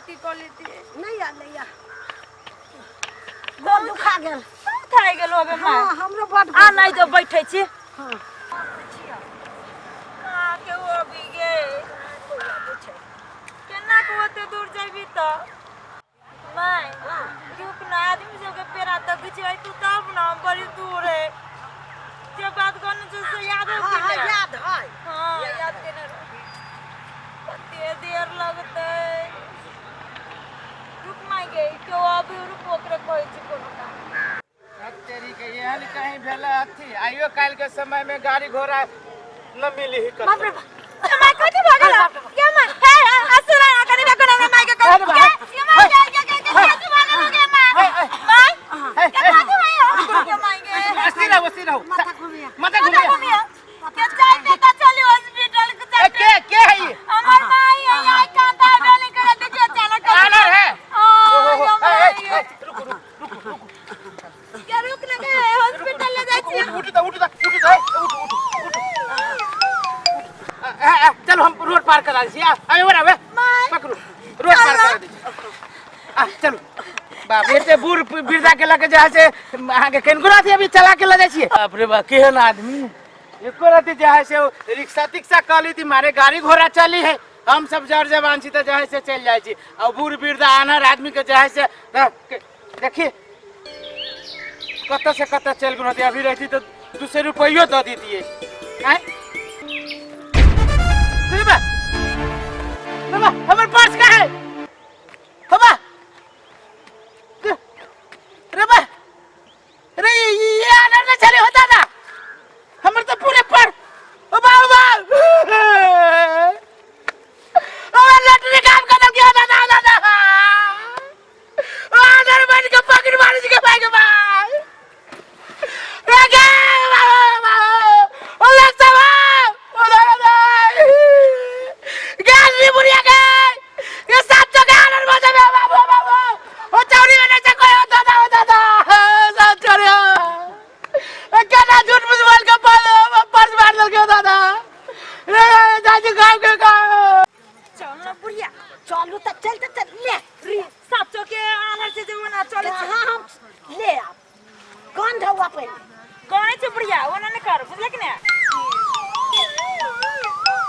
की कॉली थी नहीं आ नहीं आ गोड़ दुखा गेल खाई गेलो अबे मां हां हमरो बड आ नहीं जो बैठे छी हां हां के वो भी गे केना को ओते दूर जाबी त माय रुक ना आदमी सब के पेरा तक घिचै तू तब ना बड़ी दूर है जे बात करने से याद हो कि हां याद है हां याद केना कते देर लगते रुक माय गे क्यों अभी रुक ओकरे कहै छी कोनो काम तेरी के एहन कहीं भेला अथी आइयो काल के समय में गाड़ी घोड़ा न मिली ही बाप रे माय कथि भगला के माय हे असुरा कनी ना कोनो माय के कह के माय के कथि भगला के माय के कथि भाई के माय के अस्ती रहो माथा घूमिया के जाय पे का चली हॉस्पिटल के है ये हमर माय यहां कांदा डाले कर देखिए चला आनर है रुक क्या रुक लगे हॉस्पिटल ले जाई छी उठ चलो हम रोड पार करा दी अबे बराबर पकड़ो रोड पार करा दी चलो बाप रे बूढ़ बिरदा के लगे जहां से आगे केनगुरा थी अभी चला के ले जाई छी बाप रे बा केहन आदमी एको राती जहां से रिक्शा तिक्सा कली थी मारे गाड़ी घोड़ा चली है हम सब जर जवान छी त जहां से चल जाई छी और बूढ़ बिरदा आनर आदमी के जहां से देखिए कत से कत चल गुना अभी रहती तो 200 रुपया दे दीजिए हैं बाबा हमर पर्स कहाँ है बाबा रे ये आनर में चले होता था हमर तो पूरे पर ओ बाबा ओ लटरी काम कर के होता था आनर बन के पकड़ मार के भाई के भाई रे बाबा ओ लगता ओ दादा गैस भी बुढ़िया गए ये साथ तो गया आनर बजा बाबा ओ चौरी में से कोई होता था साथ चोरी क्या झूठ मुझ बोल के पर्स मार लग गया दादा रे जाजी गांव के का चल ना बुढ़िया चलू त चल ले रे साचो के आनर से जो ना चले हां हम ले आ गंध हुआ पे कौन है बुढ़िया वो ना कर बुझले कि ना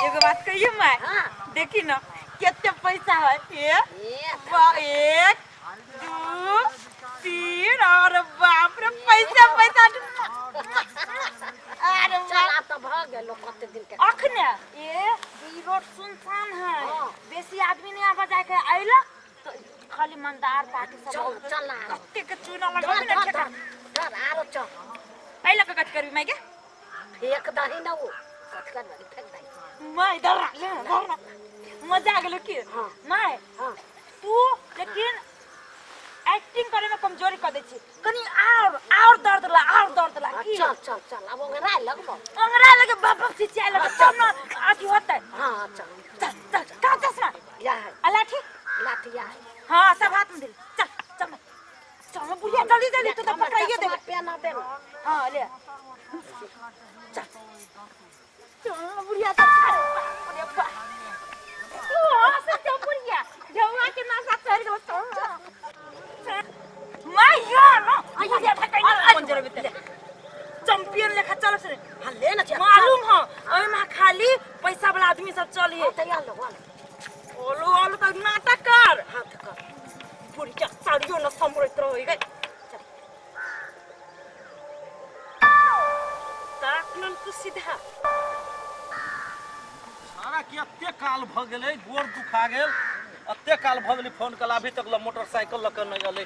एगो बात कहियो मैं हां देखी ना कितने पैसा है ये 1 2 3 और बाप रे पैसा अरे चला त भ गेलो कते दिन के अखने ये ई रोड सुनसान है बेसी आदमी नहीं आवा जाए के आइला तो खाली मंदार पार्टी सब चल कते के चूना लगा के ना धर आरो चल पहले का कट करबी मैं के फेंक दही ना वो कट कर वाली फेंक दही मैं इधर ले ना मजा आ गेलो की मैं हां तू लेकिन एक्टिंग करे में कमजोरी कर दे छी कनी और दर्द ला की चल अब अंगरा लगे बाप से चाय लगे तब ना आती होता है हां चल का चश्मा या है लाठी लाठी या है हां सब हाथ में दे चल बुढ़िया जल्दी तू तो पकड़ाइए दे पेना दे हां ले चल बुढ़िया तो अरे बा हां सब बुढ़िया जवा के ना साथ चढ़ गयो मैं यार बुढ़िया ठकाई पंजरे भीतर चैंपियन लेखा चल से हां ले ना मालूम है ओय में खाली पैसा वाला आदमी सब चली है तैयार लो ओलो तो नाटक कर हाथ कर बुढ़िया साड़ियों न संभरत रह गई ताकलन तू सीधा सारा की अत्ते काल भ गेलै गोर दुखा गेल अत्ते काल भ गेलै फोन कला अभी तक मोटरसाइकिल लक न गेलै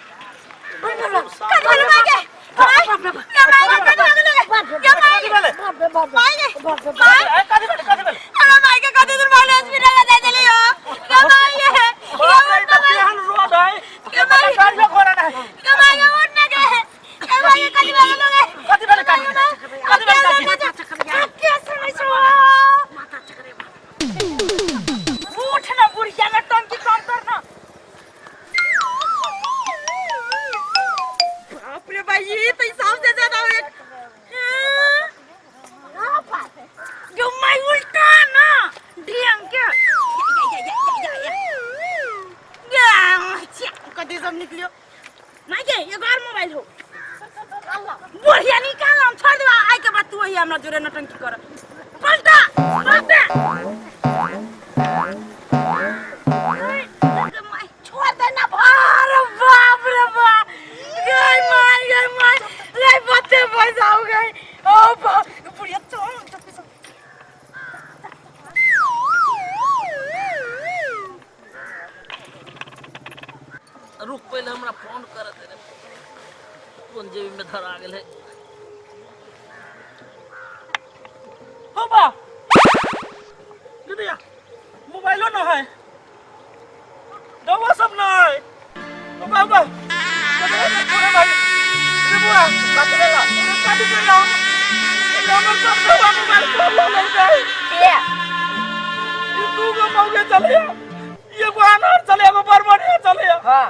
ये तो सबसे ज्यादा जो मैं उल्टा ना ढियांग क्या निकलियो नहीं के ये घर मोबाइल हो बढ़िया निकाल हम छोड़ देबा आई के बाद तू वही हमरा जोरे नटंकी कर पलटा पलटा छोड़ दे ना अरे बाप रे बाप गई माय ले बच्चे पैसा हो गए ओ बाप बुढ़िया चल रुक पहले हमरा फोन कर दे फोन जेबी में धरा गेल है हो बा दीदिया मोबाइलो ना है दवा सब ना है ओ बाबा अरे भाई रे बुआ काट लेला हमर सब दवा मोबाइल खोल ले गई के ये तू को मौके चले ये को अनार चले को बरबड़िया चले हां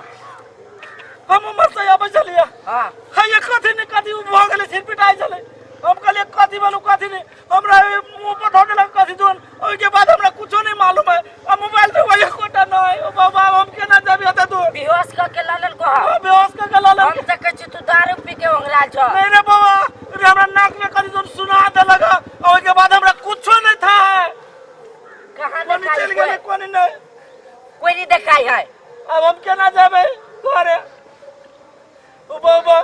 हम उमर से अब चलिए हां है ये कथी ने कथी भ गेले सिर पिटाई चले हम कहले कथी बोलू कथी ने हमरा मुंह पर धो देलक कथी दोन ओइ के बाद हमरा कुछो नहीं मालूम है अब मोबाइल में वही कोटा न है ओ बाबा हम केना जाबी होता तो बेहोश क के लालन को बेहोश का गला लग हम तक छ तू दारू पी के ओंगला छ नहीं रे बाबा रे हमरा नाक में कथी दोन सुना दे लगा ओइ के बाद हमरा कुछो नहीं था है कहां कोनी देखाई चल गेले कोनी नहीं कोई नहीं देखाई है अब हम केना जाबे घरे ओ बाबा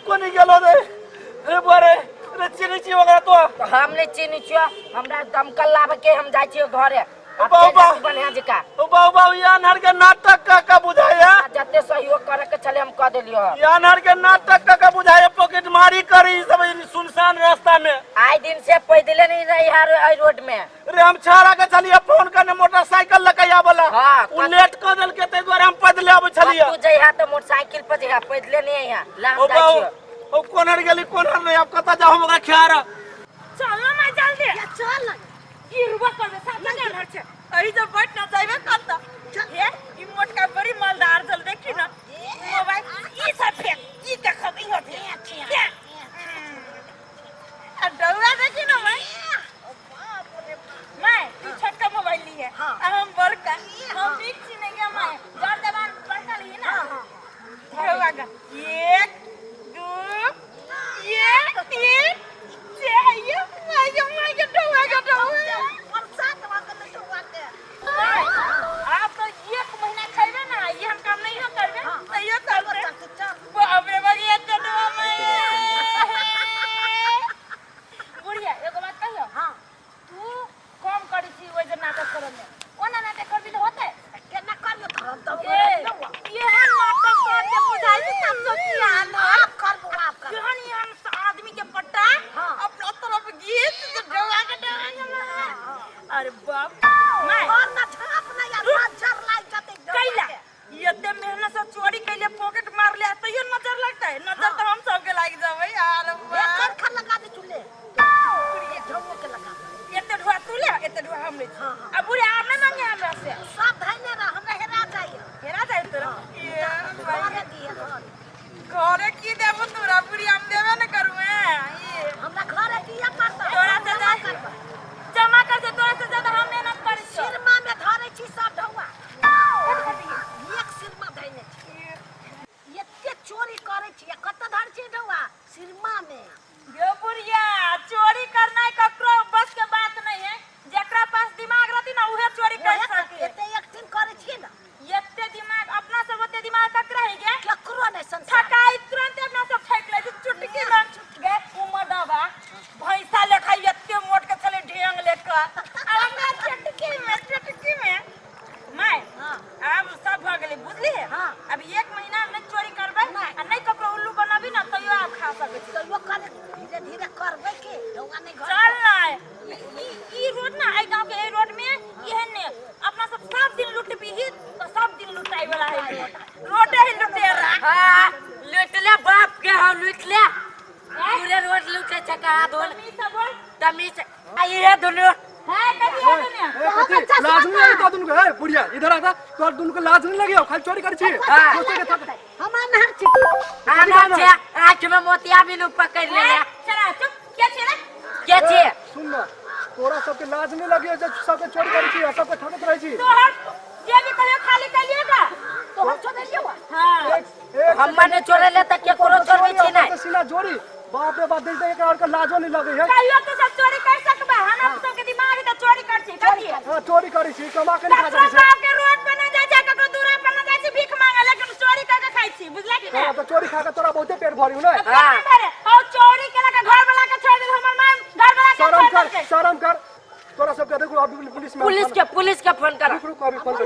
कोनी गेलो रे बारे रे चिनी वगैरह तो हम नहीं चिनी छियो हमरा दमकल लावे के हम जाय छियो घरे बाबा बढ़िया जिका ओ बाबा ये अनहर के नाटक का बुझाया जते सहयोग करे के चले हम कह देलियो ये अनहर के नाटक का बुझाया पॉकेट मारी करी सब सुनसान रास्ता में आए दिन से पैदले नहीं रही है रोड में रे हम छाड़ा के चलिए फोन करने मोटरसाइकिल लकैया वाला हां उ लेट कर देल के ते द्वारा हम पैदले आबै छलिए तू जइहा त मोटरसाइकिल पर जइहा पैदले नहीं है ला ओ हम जाय छियो ओ कोनर गेली कोनर नहीं अब कता जाओ हमरा ख्यार चल ना मैं जल्दी चल ना ई रुआ कर दे साथ में घर छे अही तो बैठ ना जाइबे करता ये ई मोटका बड़ी मालदार चल देखी ना मोबाइल ई सब फेंक ई देखब ई होते आ डौरा देखी ना मैं ई छोटका मोबाइल ली है हम बड़का हम बिक चिने गया मैं जड़ देवान बड़का ली ना डौरा का 1 2 ये 3 चाहिए मैं डौरा का हम साथ आप तो 1 महीना खाइबे ना ये हम काम नहीं हो करबे तैयो करबे बाबे बगिया चटवा में बुढ़िया एगो बात कहियो हां तू कम करी छी ओइ जे नाटक करे में ओना नाटक करबी तो होते केना करबे हम तो ये हम नाटक कर के बुझाई छी सब सोचिया ना करबो आप कर जहन ये हम आदमी के पट्टा अपना तरफ गीत तो डवा के अरे बाप मैं ना छाप ना यार नजर लाग जाते कैला येते मेहनत से चोरी कैले पॉकेट मार ले तो ये नजर लगता है नजर तो हम सब के लाग जावे यार एक खर लगा दे चुले ये ढोंग के लगा एते ढुआ तू ले एते ढुआ हम ले अब बुढ़िया आप नहीं मांगे हमरा से सब धइने रह हमरा हेरा जाए तोरा ये घरे दिए घरे की देबो तोरा बुढ़िया हम देबे न करू ये हमरा घरे दिया पड़ता तोरा से जमा कर से तोरा से ज्यादा हम मेहनत करी सिरमा में धरे छी सब ढौआ एक सिरमा धइने छी एते चोरी करे छी कत धर छी ढौआ सिरमा में यो बुढ़िया चोरी करना ककरो बस के बात नहीं है जेकरा पास दिमाग रहती ना उहे चोरी कर सके एते एक्टिंग करे छी ना एते दिमाग अपना सब ओते दिमाग तक रह गया ककरो नहीं संसार ठकाई तुरंत अपना सब फेंक ले चुटकी में छूट गए उमर दबा भैंसा लेखा एते मोट के चले ढेंग लेकर अब मैं चुटकी में मैं अब सब भ गेले बुझली अब 1 महीना में चोरी करबे आ नहीं ककरो उल्लू बनाबी ना तइयो आप खा सके छी तइयो करे धीरे धीरे करबे के ढौआ नहीं घर चल ना ई रोड ना आई गांव के ए रोड में एहन ने अपना सब दिन लुटबी ही तो सब दिन लुटाई वाला है रोड ही लुटेरा हां लूट ले बाप के हम लूट ले पूरे रोड लूटे छका दोन तमीज ये दोनों है कभी है दुनिया लाज नहीं लगी तो तुमको है बुढ़िया इधर आता तो तुमको लाज नहीं लगी खाली चोरी कर छी सोचे के थक हम नहर छी आना छे आंख में मोतिया बिनु पकड़ ले चला चुप क्या छे रे के छे सुन ना तोरा सबके लाज नहीं लगी जब सबके चोरी कर छी सबके ठगत रही छी तो हम ये भी कहियो खाली करिएगा तो हम छोड़ दियो हाँ एक हम माने चोरे ले तक के करो चोरी छी नहीं सीना जोड़ी बाप रे बाप देखते एक और का लाजो नहीं लगे है कहियो तो सब चोरी कर सकबा हम सब के दिमाग तो चोरी कर छी कहिए हां चोरी करी छी कमा के खा सब जाए के रोड पे ना जाय छै ककरो दूरा पे ना जाय छी भीख मांगे लेकिन चोरी करके खाइ छी बुझला कि हां नहीं तो चोरी खा के तोरा बहुते पेट भरियो ना हां और चोरी केला के घर वाला के छोड़ दे हमर मां घर वाला के छोड़ दे शर्म कर तोरा सब के देखो अभी पुलिस के फोन कर रुक अभी फोन कर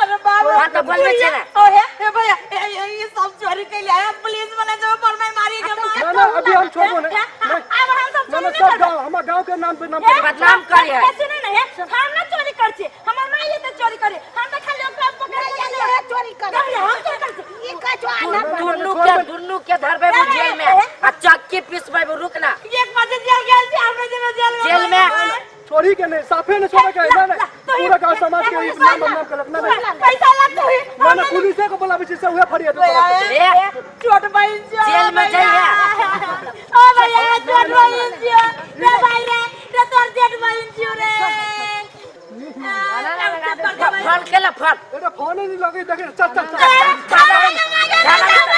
अरे बाबा हां तो बोलबे छै ना ओहे भैया ये सब चोरी के लिए आया पुलिस वाले जो पर मैं मारी के ना अभी हम छोड़बो नहीं अब हम सब चोरी सब गांव हमार गांव के नाम पे बदनाम करे है कैसे नहीं है हम ना चोरी कर छी हमर मां ये तो चोरी करे हम तो खाली ओकरा पकड़ के चोरी करे हम चोरी कर छी ई का जो दुन्नु के धरबे जेल में आ चक्की पिसबे रुक ना 1 बजे जेल गेल छी हमरे जेल में चोरी के नहीं साफे ने छोड़े के ना पूरा गांव समाज के नाम बदनाम करलक ना पैसा लगतो है ना पुलिस को बुलाबे छी से उहे फरियाद ए छोट भाई जेल में जाइए ओ भैया छोट भाई जियो रे भाई रे तोर जेठ भाई जियो रे फोन केला फोन एटा फोन नहीं लगे देखे चल खाना